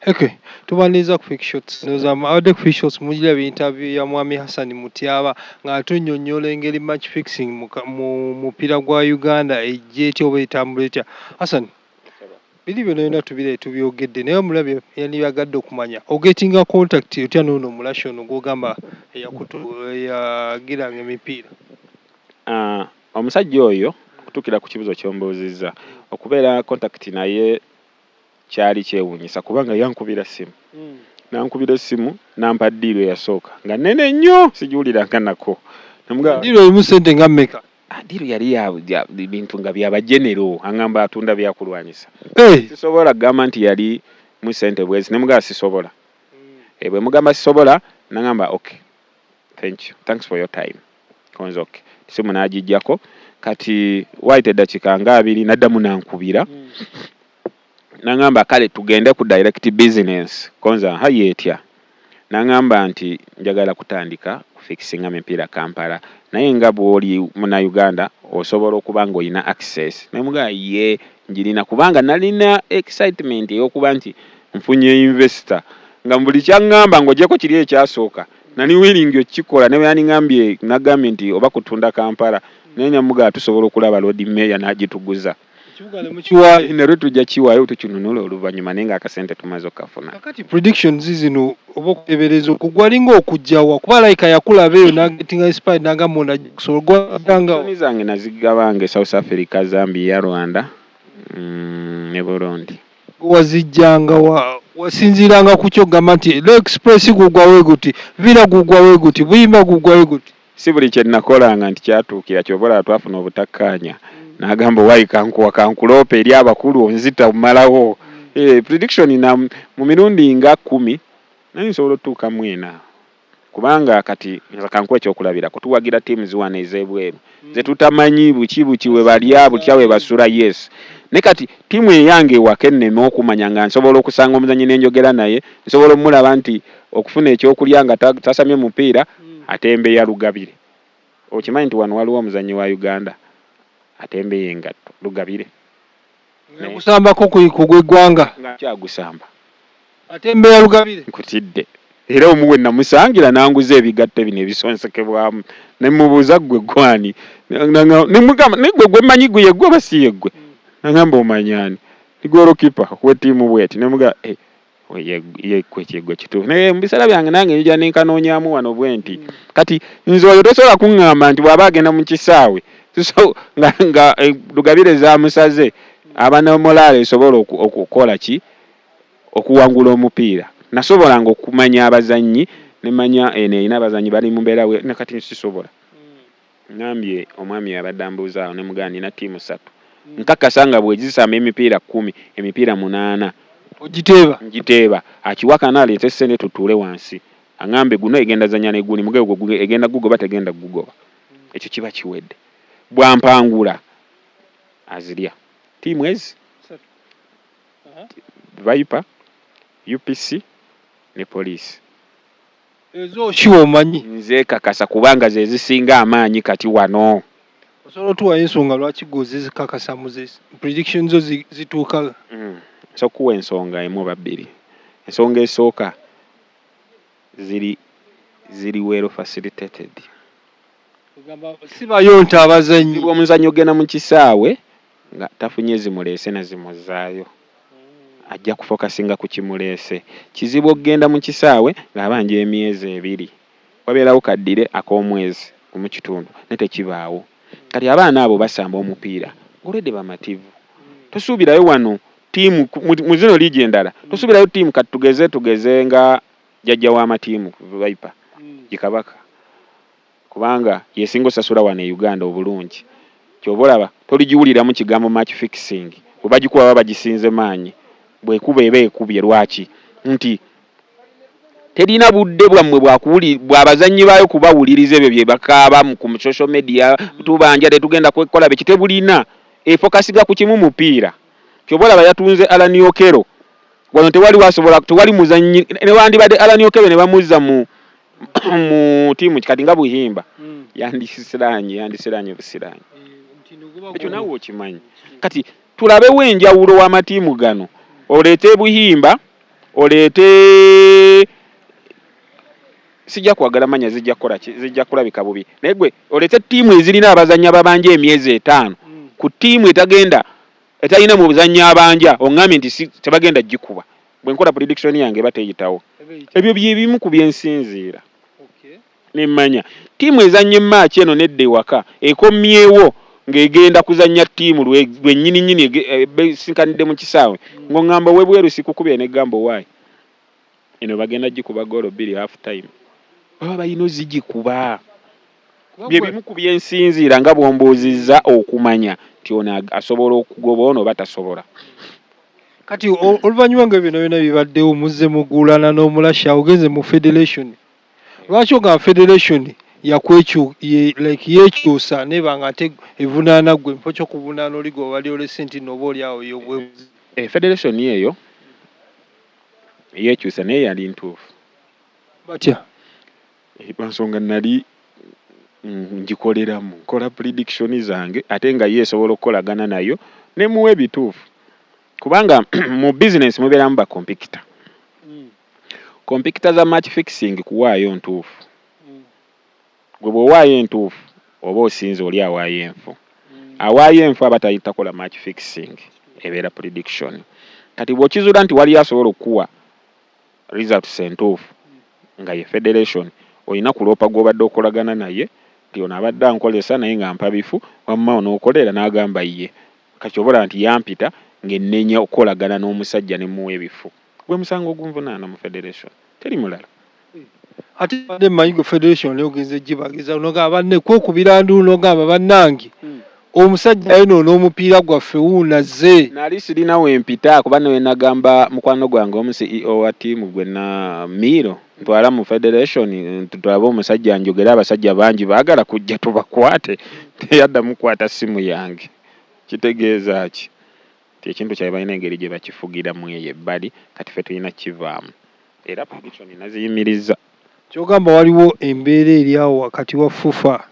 Okay, tubaniriza ku quick shots. Ndoza abadde ku quick shots mujira interview ya Mwami Hassan Mutyaba ng'atunnyonnyola engeri match fixing mu mupiira gwa Uganda ejjeeti oba etambula etya. Hassan, biri byonna byonna tubyogedde naye omulabi yandibagadde okumanya ogetinga contact otya n'ono omulashi ono gw'ogamba eyagiranga emipiira. Omusajja oyo kutuukira ku kibuzo ky'ombuuzizza okubeera contact naye kyali kyewuunyisa kubanga yankubira simu nankubira essimu nampa ddiiro eyasooka nga nnene nnyo sigiwuliranga nako ddiiro erimu ssente nga mmeka? Ddiiro yali ya bintu nga byabajenero aŋŋamba atunda byakulwanyisa sisobola kugamba nti yali mu ssente bwezi nemugamba sisobola bwe mugamba sisobola naŋŋamba okay thank you thanks for your time konza okay simu n'agijjako kati waite eddakiika nga 2 naddamu nankubira nangamba kale tugende ku direct business konza hayetya nangamba nti njagala kutandika fixinga mipiira Kampala naye nga bwoli muna Uganda osobola okubanga olina access nemuga ye njirina kubanga nalina excitement yokuba nti mfunye investor nga mbuli kyangamba ngojeko kiri ekyasooka nani willing okikola ne yani ngambye nagambye nti oba kutunda Kampala nenya muga tusobola okulaba Lord Mayor n'agituguza kibuga mukiwa nero tujja kiwayo tukinunula oluvanyuma nenga akasente tumaze okafuna. Kakati predictions zino oba okutebereza okugwalinga okujjawa kuba like yakulabeyo nagetinga inspired nanga mona kusolgwa danga nizange nazigabange South Africa, Zambia, Rwanda ne Burundi wazijjanga wasinziranga ku kyo gamba nti Express gugwawe guti Villa gugwawe guti Buyimba gugwawe guti si buli kye nakolanga nti kyatuukira kyobola twafuna obutakkaanya nagamba wayi kankulope eri abakulu onzita malawo prediction na mu mirundi nga 10 naye nsobola otuuka mwena kubanga kati kankuwa ekyokulabira kutuwagira teams wane ezebweru ze tutamanyi buki we bali abo kyawe basura yes ne kati timu eyange wakenne n'okumanya nga nsobola okusanga omuzanyi n'enjogera naye nsobola omulaba nti okufuna ekyokulya nga tasamye mupiira atembe ya Lugabire okimanyi nti wano waliwo omuzanyi wa Uganda atembe yengatto Lugabire kusamba ko kugwegwanga kyagusamba atembe ya Lugabire nkutidde era omuwe namusangira nanguze ebigatto bino ebisonsekebwamu nemubuuza gwe gwani nemugamba negwe gwe manyi gwe yegwe basiye gwe nangamba omanyani igoro kipa we timu bweti nemuga ye kwekigwe kitu ne mbisala byange nange njja nenkanonyamu wano bwenti kati nzo oyo tosobola kuŋŋamba nti bw'aba agenda mu kisaawe so nga Lugabire za musaze abana molale esobola okukola ki okuwangula omupiira nasobolanga okumanya abazanyi nemanya ina abazanyi bali mu mbeera we nakati nsisobola ngambye omwami abadde ambuuza ne mugani na timu 3 nkakasanga bwegizisamba emipiira 10 emipiira 8 ngiteeba akiwaka naleeta essene tutuule wansi aŋŋambe guno egenda zanya ne guni mugego egenda gugoba tegenda gugoba ekyo kiba kiwedde bwampangula azirya timu ezi Viper UPC ne Police ezo kiwo omanyi nze kakasa kubanga ze zisinga amaanyi kati wano osobola otuwa ensonga lwaki gozi zikakasa muzesi predictions zo zituuka so kuwa ensonga emu oba bbiri ensonga esooka ziri well facilitated sibayo nti abazanyi omuzanyo gena mu kisaawe nga tafunye zimuleese na zimuzaayo ajja kufokasinga ku kimuleese kizibu okgenda mu kisaawe ng'abanja emyezi 2 wabeerawo kaddire ak'omwezi mu kitundu ne tekibaawo kati abaana abo basamba omupiira olwedde bamativu tosuubirayo wano tiimu mu zino liigi endala tosuubirayo tiimu kati tugeze nga jjajja w'amatiimu Viper Gikabaka kubanga yesinga osasula wano e Uganda obulungi kyobolaba toligiwuliramu kigambo match fixing oba gikuba bagisinze maanyi bwekuba eba ekubye lwaki nti terina budde bwammwe bw'abazannyi baayo kubawuliriza ebyo bye bakaaba ku social media tubanja tetugenda kwekola be kitebulina efokasiga ku kimu mupiira kyobolaba yatunze Alan Okero wano tewali muzannyi ne wandibadde Alan Okero ne bamuzza mu tiimu kati nga Buhimba yandisiranye busiranye ekyo nawe okimanyi kati tulabewo enjawulo w'amatiimu gano oleete Buhimba oleete sijja kwagala manya zijja kulabika bubi naye gwe oleete ttiimu ezirina abazannyi ababanja emyezi 5 ku ttiimu etalina mu buzannyi abanja oŋŋambye nti tebagenda gikuba bwe nkola prediction yange bateyitawo ebyo byebimu ku byensinziira nemmanya ttiimu ezannye maaki eno nedda ewaka ekomyewo ng'egenda kuzannya ttiimu lwennyininyini besinkanidde mu kisaawe ng'oŋŋamba webweru sikukubye n'egamba owaayi eno bagenda gikuba goolo 2 half time baba balina ozigikuba bye bimu ku byensinziira nga bwombuuzizza okumanya nti ono asobola okugoba ono batasobola kati oluvannyuma nga bino byonna bibaddewo muzze muguulana n'omulasha ogenze mu federation lwaki ogamba federation yekyusa nebanga ate evunaana gwe mpo kyokuvunaana oli gwe bali olese nti noba oli awo yobwebuzi federation eyo yekyusa naye yali ntuufu batya ensonga nali ngikoleramu nkola prediction zange ate nga yeesobola okukolagana nayo nemuwa ebituufu kubanga mu business mubeeramu ba competitor competitor za match fixing kuwaayo ntuufu gwe bw'owaayo entuufu oba osinze oli awaayo enfu awaayo enfu aba takola match fixing ebeera prediction kati bw'okizuula nti wali asobola okuwa results entuufu nga ye federation olina kuloopa gw'obadde okolagana naye nti ono abadde ankolesa naye nga mpa bifu wamma onookolera n'agamba ye kati obola nti yampita ng'ennenya okukolagana n'omusajja ne muwa ebifu gwe musango ogunvunaana mu federation teri mulala ate badde mmanyi federation ogenze gibageza onoga banne kwokubira nduulu nogamba bannange omusajja yeno n'omupiira gwaffe wuunaze nali sirinawo empita kuba nawe nagamba mukwano gwange omu CEO wa ttiimu gwe na Miro ntwala mu federation tulabe omusajja njogera abasajja bangi baagala kujja tubakwate teyadda mukwata simu yange kitegeeza ki ti ekintu kyabe balina engeri gye bakifugiramu eyo ebbali kati ffe tulina kivaamu era prediction naziyimiriza kyogamba waliwo embeera eri awo wakati wa FUFA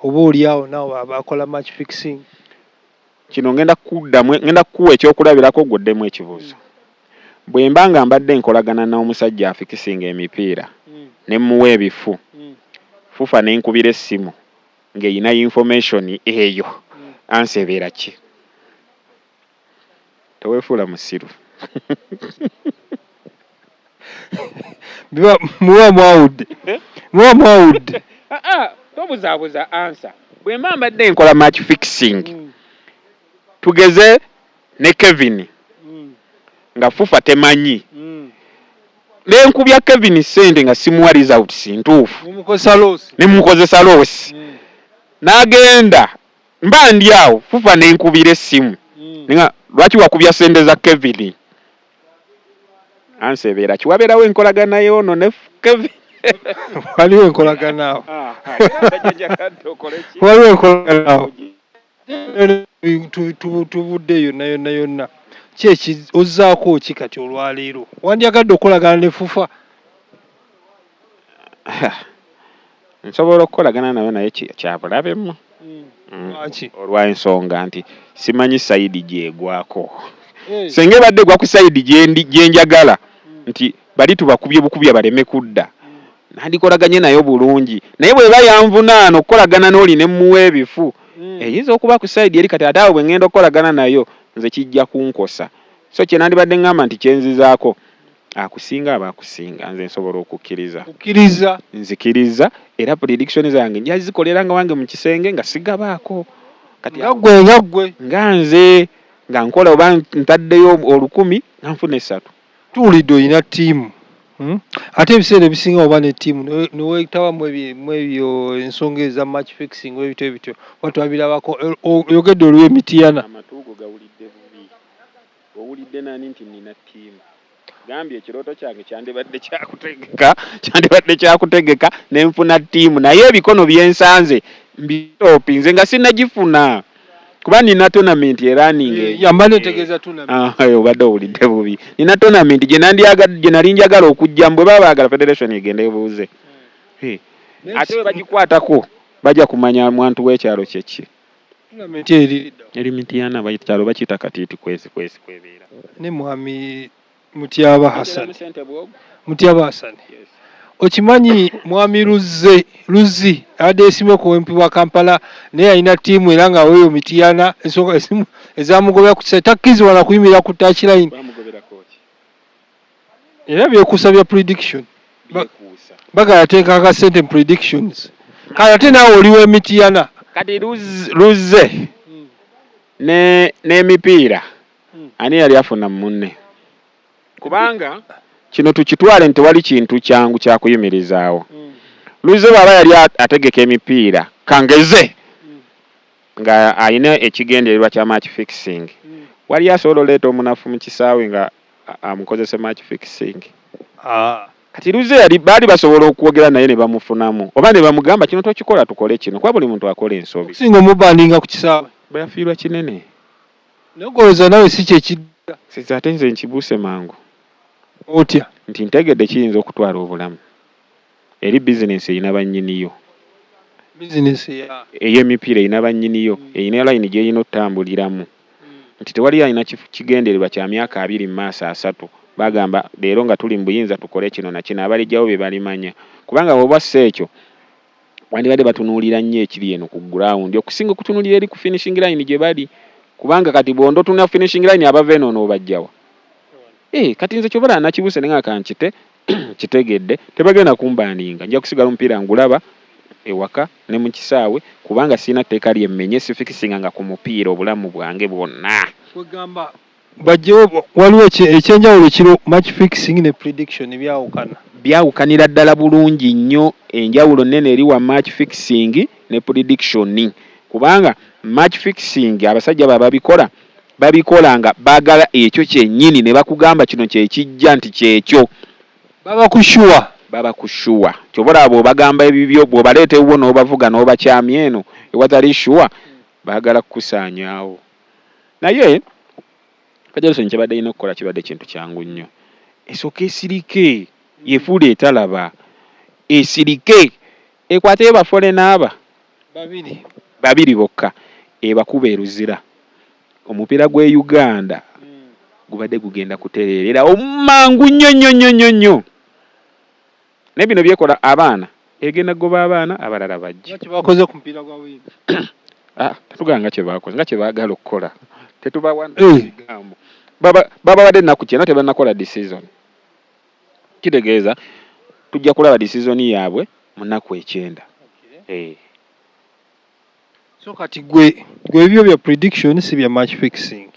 oba oli awo naawe abakola match fixing kino ngenda kukuwa ekyokulabirako gwoddemu ekibuuzo bwe mba nga mbadde nkolagana n'omusajja afikisinga emipiira ne muwa ebifu FUFA n'enkubira essimu ng'eyina information eyo ansi ebeera ki teweefuula musiru muwa mwawudde tobuzaabuza ansa bwe mba mbadde nkola match fixing tugeze ne Kevin nga FUFA temanyi nenkubya Kevin sente nga simuwa results ntuufu nemukozesa loosi n'agenda mba ndi awo FUFA nenkubira essimu nga lwaki wakubya sente za Kevin ansebeera kiwabeerawo enkolagana y'ono ne Kevin waliwo enkolagana awo waliwo enkolagana awo tubudde yonna kyeki ozzaako ki kati olwaleero wandyagadde okukolagana ne FUFA nsobola okukolagana nayo naye kyabulabemu olwa ensonga nti simanyi sayidi gyegwako singa ebadde gwa ku sayidi gyenjagala nti bali tubakubye bukubya baleme kudda nandikolaganye nayo bulungi naye bweba yanvunaana okukolagana n'oli ne muwa ebifu eyinza okuba ku sayidi eri kati ate awo bwe ngenda okukolagana nayo nze kijja kunkosa so kye nandibadde ngamba nti kyenzizaako akusinga aba akusinga nze nsobola okukkiriza nzikiriza era prediction zange njazikolera nga wange mu kisenge nga sigabaako kati ngagwe nga nze nga nkola oba ntaddeyo 1,000 nga nfuna 3 tuwulidde olina ttiimu ate ebiseera ebisinga oba ne ttiimu niweetawa mu ebyo ensonga eza match fixing ebityo watwabirabako oyogedde oliwo emitiyana amatuugo gawulidde bubi owulidde nani nti nina ttiimu gambye ekirooto kyange kyandibadde kyakutegeka nenfuna ttiimu naye ebikono byensanze mbitoopi nze nga sinnagifuna kuba nina tournament eraning yamba netegeeza tournament obadde owulidde bubi nina tournament gye nali njagala okujjamu bwe baba baagala federation egende ebuuze ate we bagikwatako bajja kumanya mwantu w'ekyalo kyeki eri mitiyana bakyalo bakiyita katiiti kwesi kwebeera ne mwami Mutyaba Hassan. Mutyaba Hassan. Yes. Okimanyi mwami Luzzi abadde yeesimbye ku MP wa Kampala naye alina ttiimu era nga weeyo Mityana ensonga esimu ezamugobera ku kisa takkirizibwa na kuyimirira ku touchline. Bamugoberako ki? Era byekuusa bya prediction. Byekuusa. Bagala ateeka akasente mu predictions. Kale ate naawe oliwo Mityana. Kati Luzze n'emipiira ani yali afuna munne? Kubanga kino tukitwale nti wali kintu kyangu kya kuyimirizaawo. Luzze bw'aba yali ategeka emipiira kangeze nga ayina ekigendererwa kya match fixing. Wali asobola oleeta omunafu mu kisaawe nga amukozese match fixing. Kati Luzze baali basobola okwogera naye ne bamufunamu oba ne bamugamba kino tokikola tukole kino kuba buli muntu akola ensobi. Singa omubandinga ku kisaawe. Bwe yafiirwa kinene. Nogowooza nawe si kyekidda. Siza ate nze nkibuuse mangu. Otya? Nti ntegedde kiyinza okutwala obulamu. Eri bizinensi erina bannyiniyo. Bizinensi ey'emipiira erina bannyiniyo. Erina layini gy'erina okutambuliramu. Nti tewali alina kigendererwa kya myaka 2 mu maaso 3. Bagamba leero nga tuli mu buyinza tukole kino na kino abalijjawo be balimanya. Kubanga bw'oba si ekyo wandibadde batunuulira nnyo ekiri eno ku ground okusinga okutunuulira eri ku finishing line gye bali. Kubanga kati bondo tuna finishing line abava eno n'obajjawa. Kati nze kyobala nakibuse nenga kankite kitegedde tebagenda kumbandinga nja kusigala omupiira ngulaba ewaka ne mu kisaawe kubanga sina tteeka lyemmenye sifikisinga nga ku mupiira obulamu bwange bwonna. Kwegamba bajjewo waliwo ekyenjawulo kiro match fixing ne prediction byawukana. Byawukanira ddala bulungi nnyo enjawulo nnene eri wa match fixing ne prediction. Kubanga match fixing abasajja babikola nga bagala ekyo kyennyini ne bakugamba kino kyekijja nti kyekyo. Baba kushuwa. Kyobola abo bagamba ebibyo bw'obaleeta ewuwo n'obavuga n'obakyamya eno ewatali shuwa baagala kukusaanyaawo. Naye Federation kyabadde ina okukola kibadde kintu kyangu nnyo. Esooka esirike yefuula etalaba. Esirike ekwate ebafole n'aba babiri bokka ebakuba eruzira. Omupiira gwe Uganda gubadde gugenda kutereerera omangu nnyo. Ne bino byekola abaana egenda goba abaana abalala bajja. Kye bakoze ku mupiira gwa Wimbi. Tetuganga kye bakoze nga kye baagala okukola. Tetubawanda ebigambo. Baba badde ennaku kyenda tebannakola decision. Kitegeeza tujja kulaba decision yaabwe mu nnaku 9. So kati gwe ebyo bya prediction si bya match fixing.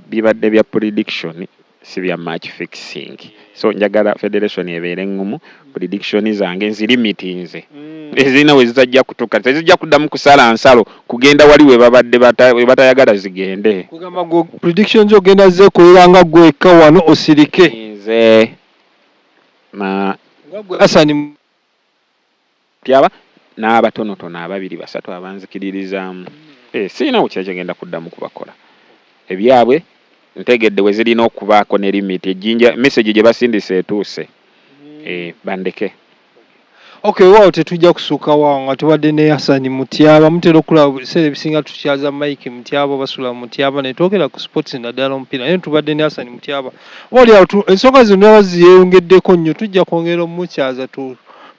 Bibadde bya prediction si bya match fixing. So njagala Federation ebeere ngumu prediction zange nzilimitinze. Ezina we zitajja kutuka tezijja kuddamu kusala nsalo kugenda wali we babadde batayagala zigende. Kugamba go predictions ogenda zekolera nga gweka wano osirike. Nze na Hassan Mutyaba n'abatonotono 2 3 abanzikiririzaamu. Sirina kyagenda kuddamu kubakola. Ebyabwe ntegedde we zirina okubaako ne limit ejjinja message gye basindise etuuse. Bandeke. Okay, wao tetujja kusuka wao nga tubadde ne Hassan Mutyaba mutera okulaba sere bisinga tukyaza Mike Mutyaba basula Mutyaba ne twogera ku sports naddala omupiira naye tubadde ne Hassan Mutyaba. Wali ensonga zino ziyongeddeko nnyo tujja kwongera omukyaza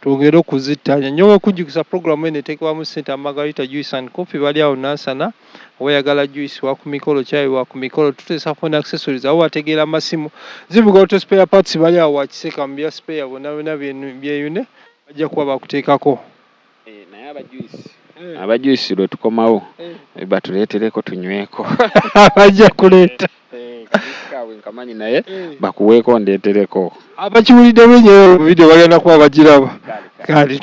twongere okuzittanya nnyo okujjukisa programu eno eteekebwa mu Center Margarita Juice and Coffee bali awo Nansana oyagala juice wa ku mikolo chai wa ku mikolo tuteesa phone accessories awo ategeera amasimu zivuga auto spare parts bali awo wakiseka mu bya spare bonna byeyune bajja kuba bakuteekako. Naye abajuice lwe tukomawo batuleetereko tunyweko. Bajja kuleeta kawe nkamanyi naye bakuweeko ndeetereko. Abakiwulidde benyewe video bagenda kuba bagiraba. Kati